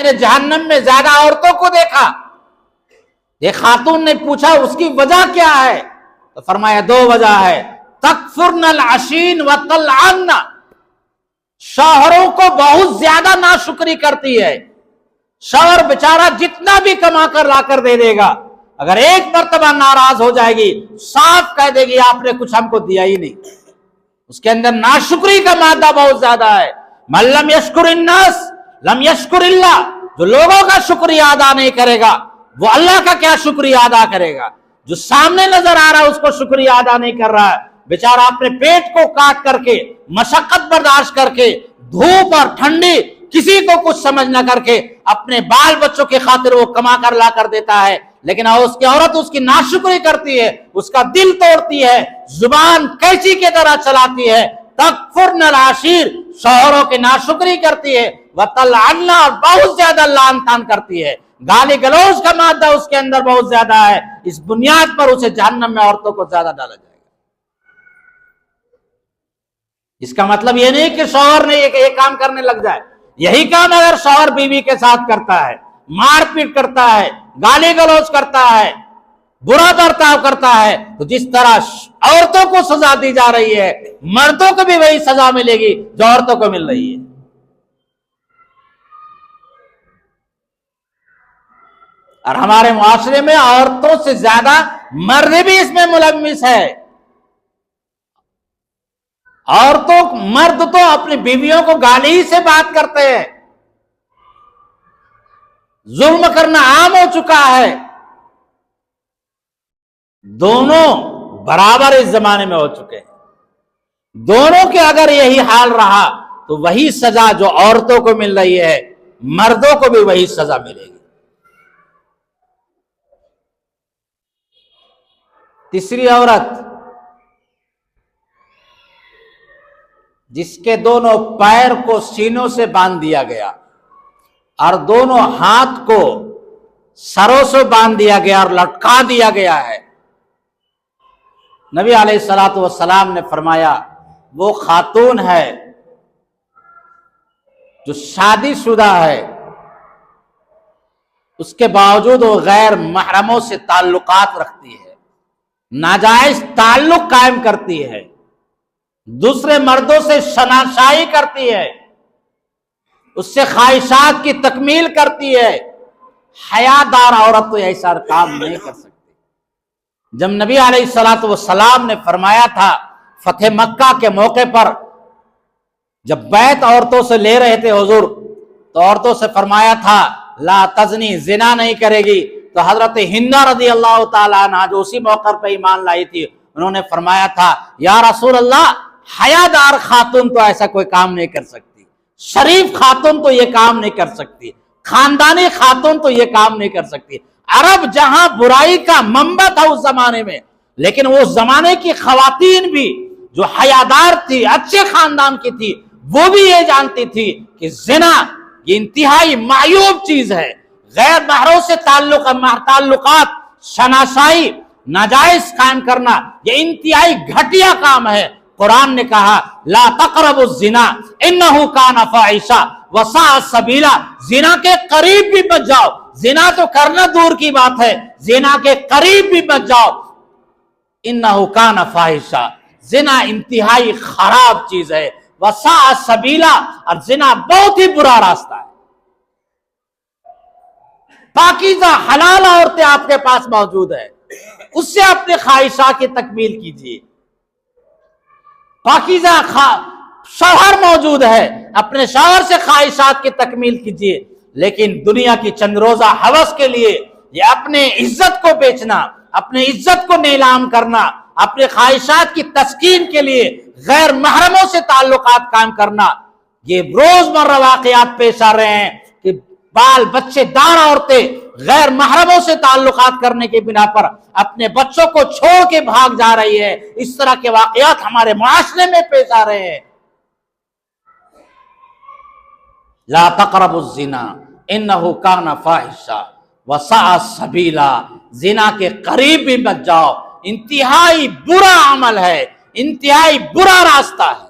نے جہنم میں زیادہ عورتوں کو دیکھا. ایک خاتون نے پوچھا اس کی وجہ کیا ہے؟ تو فرمایا دو وجہ ہے. تکفرن العشین وتلعن، شوہروں کو بہت زیادہ ناشکری کرتی ہے. شوہر بیچارہ جتنا بھی کما کر لا کر دے دے گا، اگر ایک مرتبہ ناراض ہو جائے گی صاف کہہ دے گی آپ نے کچھ ہم کو دیا ہی نہیں. اس کے اندر ناشکری کا مادہ بہت زیادہ ہے. من لم یشکر الناس لم یشکر اللہ، جو لوگوں کا شکریہ ادا نہیں کرے گا وہ اللہ کا کیا شکریہ ادا کرے گا؟ جو سامنے نظر آ رہا ہے اس کو شکریہ ادا نہیں کر رہا ہے، بیچارہ اپنے پیٹ کو کاٹ کر کے، مشقت برداشت کر کے، دھوپ اور ٹھنڈی کسی کو کچھ سمجھ نہ کر کے اپنے بال بچوں کی خاطر وہ کما کر لا کر دیتا ہے، لیکن اس کی عورت اس کی ناشکری کرتی ہے، اس کا دل توڑتی ہے، زبان کیچی کی طرح چلاتی ہے. تکفرن العشیر، شوہروں کی ناشکری کرتی ہے، وتلعن، اور بہت زیادہ لعن طعن کرتی ہے. گالی گلوچ کا مادہ اس کے اندر بہت زیادہ ہے. اس بنیاد پر اسے جہنم میں عورتوں کو زیادہ ڈالا جائے گا. اس کا مطلب یہ نہیں کہ شوہر نے یہ کام کرنے لگ جائے. یہی کام اگر شوہر بیوی کے ساتھ کرتا ہے، مار پیٹ کرتا ہے، گالی گلوچ کرتا ہے، برا برتاؤ کرتا ہے، تو جس طرح عورتوں کو سزا دی جا رہی ہے مردوں کو بھی وہی سزا ملے گی جو عورتوں کو مل رہی ہے. اور ہمارے معاشرے میں عورتوں سے زیادہ مرد بھی اس میں ملوث ہے. مرد تو اپنی بیویوں کو گالی ہی سے بات کرتے ہیں. ظلم کرنا عام ہو چکا ہے. دونوں برابر اس زمانے میں ہو چکے ہیں. دونوں کے اگر یہی حال رہا تو وہی سزا جو عورتوں کو مل رہی ہے مردوں کو بھی وہی سزا ملے گی. تیسری عورت جس کے دونوں پیر کو سینوں سے باندھ دیا گیا اور دونوں ہاتھ کو سروں سے باندھ دیا گیا اور لٹکا دیا گیا ہے. نبی علیہ الصلوۃ والسلام نے فرمایا وہ خاتون ہے جو شادی شدہ ہے، اس کے باوجود وہ غیر محرموں سے تعلقات رکھتی ہے، ناجائز تعلق قائم کرتی ہے، دوسرے مردوں سے شناسائی کرتی ہے، اس سے خواہشات کی تکمیل کرتی ہے. حیادار عورت تو ایسا کام نہیں کر سکتی. جب نبی علیہ الصلوۃ والسلام نے فرمایا تھا فتح مکہ کے موقع پر جب بیعت عورتوں سے لے رہے تھے حضور، تو عورتوں سے فرمایا تھا لا تزنی، زنا نہیں کرے گی. تو حضرت ہندہ رضی اللہ تعالیٰ عنہ جو اسی موقع پہ ایمان لائی تھی، انہوں نے فرمایا تھا یا رسول اللہ، حیادار خاتون تو ایسا کوئی کام نہیں کر سکتی، شریف خاتون تو یہ کام نہیں کر سکتی، خاندانی خاتون تو یہ کام نہیں کر سکتی. عرب جہاں برائی کا منبع تھا اس زمانے میں، لیکن اس زمانے کی خواتین بھی جو حیادار تھی، اچھے خاندان کی تھی، وہ بھی یہ جانتی تھی کہ زنا یہ انتہائی معیوب چیز ہے. غیر محرم سے تعلقات، شناسائی، ناجائز قائم کرنا یہ انتہائی گھٹیا کام ہے. قرآن نے کہا لا تقربوا الزنا انہ کان فاحشہ وساء سبیلا، زنا کے قریب بھی مت جاؤ. زنا تو کرنا دور کی بات ہے، زنا کے قریب بھی مت جاؤ. انہ کان فاحشہ، زنا انتہائی خراب چیز ہے. وساء سبیلا، اور زنا بہت ہی برا راستہ ہے. پاکیزہ حلال عورتیں آپ کے پاس موجود ہے، اس سے اپنے خواہشات کی تکمیل کیجیے. پاکیزہ شوہر موجود ہے، اپنے شوہر سے خواہشات کی تکمیل کیجیے. لیکن دنیا کی چند روزہ ہوس کے لیے یہ اپنے عزت کو بیچنا، اپنے عزت کو نیلام کرنا، اپنے خواہشات کی تسکین کے لیے غیر محرموں سے تعلقات قائم کرنا، یہ روزمرہ واقعات پیش آ رہے ہیں کہ بال بچے دار عورتیں غیر محرموں سے تعلقات کرنے کی بنا پر اپنے بچوں کو چھوڑ کے بھاگ جا رہی ہے. اس طرح کے واقعات ہمارے معاشرے میں پیش آ رہے ہیں. لا تقربوا الزنا انہ کان فاحشہ وساء سبیلا، زنا کے قریب بھی مت جاؤ، انتہائی برا عمل ہے، انتہائی برا راستہ ہے.